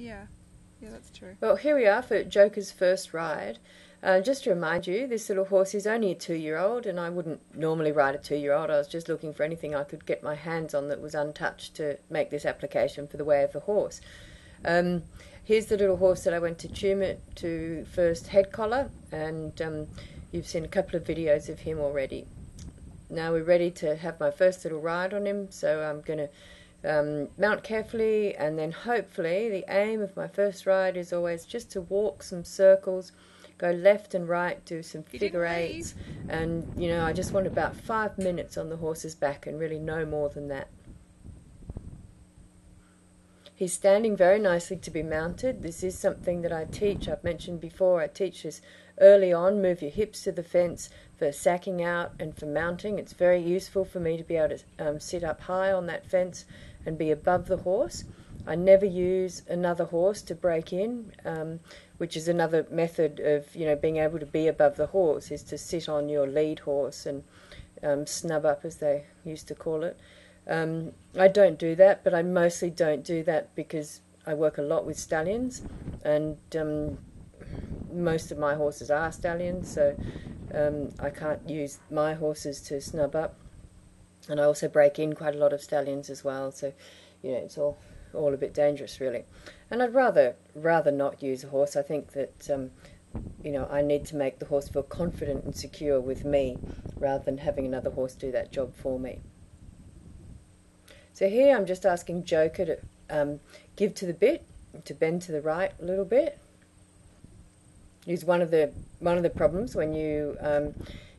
Yeah, that's true. Well, here we are for Joker's first ride. Just to remind you, this little horse is only a 2-year-old, and I wouldn't normally ride a 2-year-old. I was just looking for anything I could get my hands on that was untouched to make this application for the way of the horse. Here's the little horse that I went to tune it to first head collar, and you've seen a couple of videos of him already. Now we're ready to have my first little ride on him, so I'm going to mount carefully, and then hopefully the aim of my first ride is always just to walk some circles, go left and right, do some figure eights, and I just want about 5 minutes on the horse's back and really no more than that. He's standing very nicely to be mounted. This is something that I teach. I've mentioned before, I teach this early on. Move your hips to the fence for sacking out and for mounting. It's very useful for me to be able to sit up high on that fence and be above the horse. I never use another horse to break in, which is another method of being able to be above the horse, is to sit on your lead horse and snub up, as they used to call it. I don't do that, but I mostly don't do that because I work a lot with stallions, and most of my horses are stallions, so I can't use my horses to snub up. And I also break in quite a lot of stallions as well, so it's all a bit dangerous, really. And I'd rather not use a horse. I think that I need to make the horse feel confident and secure with me rather than having another horse do that job for me. So here I'm just asking Joker to give to the bit, to bend to the right a little bit. Is one of the problems when you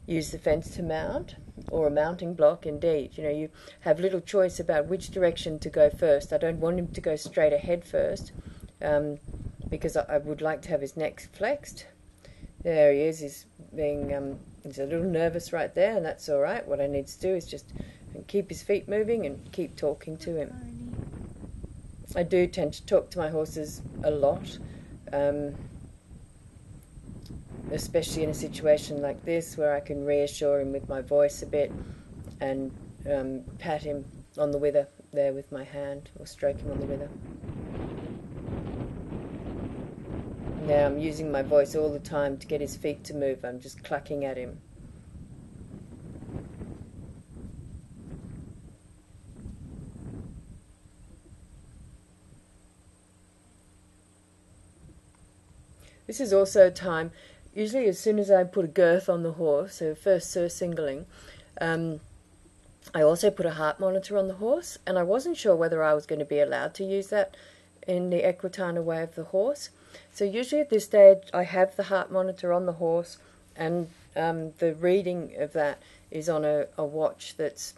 use the fence to mount, or a mounting block. Indeed, you have little choice about which direction to go first. I don't want him to go straight ahead first, because I would like to have his neck flexed. There he is. He's a little nervous right there, and that's all right. What I need to do is just keep his feet moving and keep talking to him. I do tend to talk to my horses a lot, especially in a situation like this where I can reassure him with my voice a bit and pat him on the wither there with my hand, or stroke him on the wither. Now I'm using my voice all the time to get his feet to move. I'm just clucking at him. This is also a time, usually as soon as I put a girth on the horse, so first surcingling, I also put a heart monitor on the horse, and I wasn't sure whether I was going to be allowed to use that in the equitana way of the horse. So usually at this stage I have the heart monitor on the horse, and the reading of that is on a watch that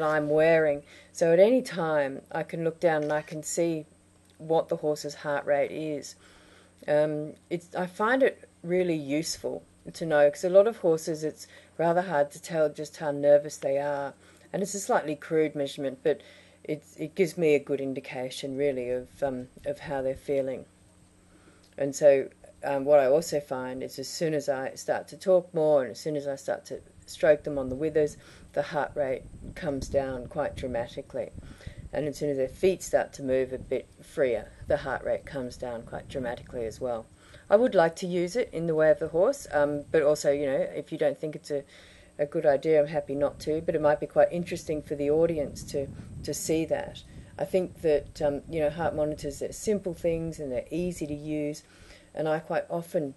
I'm wearing. So at any time I can look down and I can see what the horse's heart rate is. I find it really useful to know, because a lot of horses it's rather hard to tell just how nervous they are, and it's a slightly crude measurement, but it gives me a good indication really of how they're feeling. And so what I also find is as soon as I start to talk more and as soon as I start to stroke them on the withers, the heart rate comes down quite dramatically. And as soon as their feet start to move a bit freer, the heart rate comes down quite dramatically as well. I would like to use it in the way of the horse, but also, if you don't think it's a good idea, I'm happy not to, but it might be quite interesting for the audience to see that. I think that, heart monitors, they're simple things and they're easy to use, and I quite often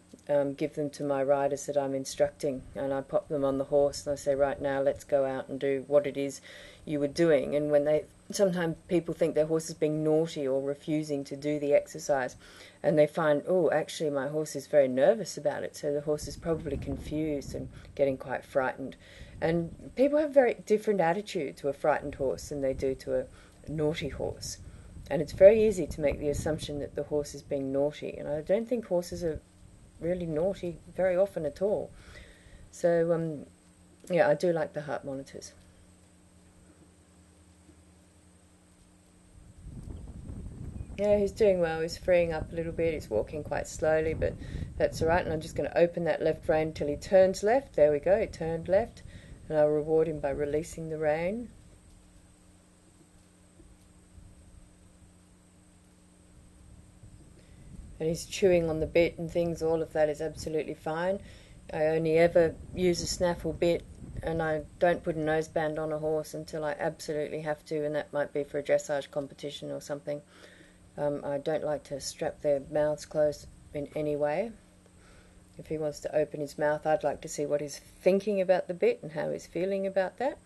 give them to my riders that I'm instructing, and I pop them on the horse and I say, right now, let's go out and do what it is you were doing. And when sometimes people think their horse is being naughty or refusing to do the exercise, and they find, oh, actually my horse is very nervous about it, so the horse is probably confused and getting quite frightened. And people have very different attitude to a frightened horse than they do to a naughty horse. And it's very easy to make the assumption that the horse is being naughty, and I don't think horses are really naughty very often at all. So, I do like the heart monitors. Yeah, he's doing well. He's freeing up a little bit. He's walking quite slowly, but that's all right. And I'm just going to open that left rein until he turns left. There we go, he turned left. And I'll reward him by releasing the rein. and he's chewing on the bit and things, all of that is absolutely fine. I only ever use a snaffle bit, and I don't put a noseband on a horse until I absolutely have to, and that might be for a dressage competition or something. I don't like to strap their mouths closed in any way. If he wants to open his mouth, I'd like to see what he's thinking about the bit and how he's feeling about that.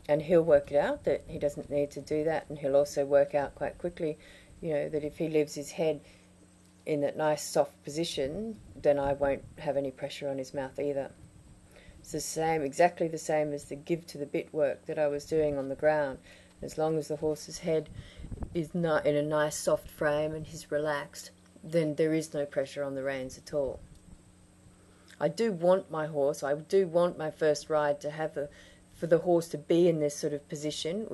And he'll work it out that he doesn't need to do that, and he'll also work out quite quickly, that if he leaves his head in that nice soft position, then I won't have any pressure on his mouth either. It's the same, exactly the same as the give to the bit work that I was doing on the ground. As long as the horse's head is not in a nice soft frame and he's relaxed, then there is no pressure on the reins at all. I do want my horse, I do want my first ride to have for the horse to be in this sort of position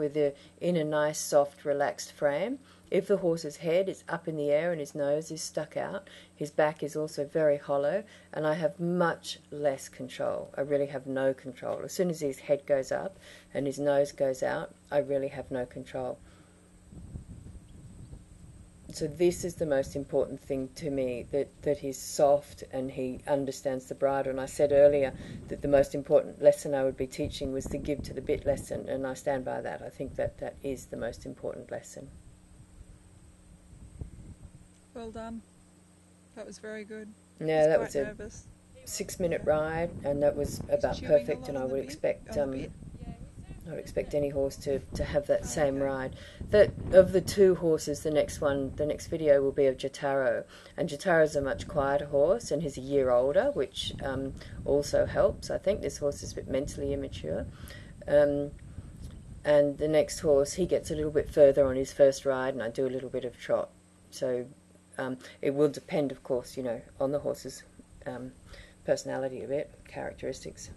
in a nice soft relaxed frame. If the horse's head is up in the air and his nose is stuck out, his back is also very hollow, and I have much less control. I really have no control. As soon as his head goes up and his nose goes out, I really have no control. So this is the most important thing to me, that he's soft and he understands the bridle. And I said earlier that the most important lesson I would be teaching was the give to the bit lesson, and I stand by that. I think that is the most important lesson. Well done. That was very good. Yeah, that was a nervous. 6-minute ride, and that was about perfect, and I would expect any horse to have that same ride. That of the two horses, the next video will be of Jotaro, and Jotaro's a much quieter horse, and he's a year older, which also helps. I think this horse is a bit mentally immature, and the next horse, he gets a little bit further on his first ride, and I do a little bit of trot. So it will depend, of course, on the horse's personality a bit, characteristics.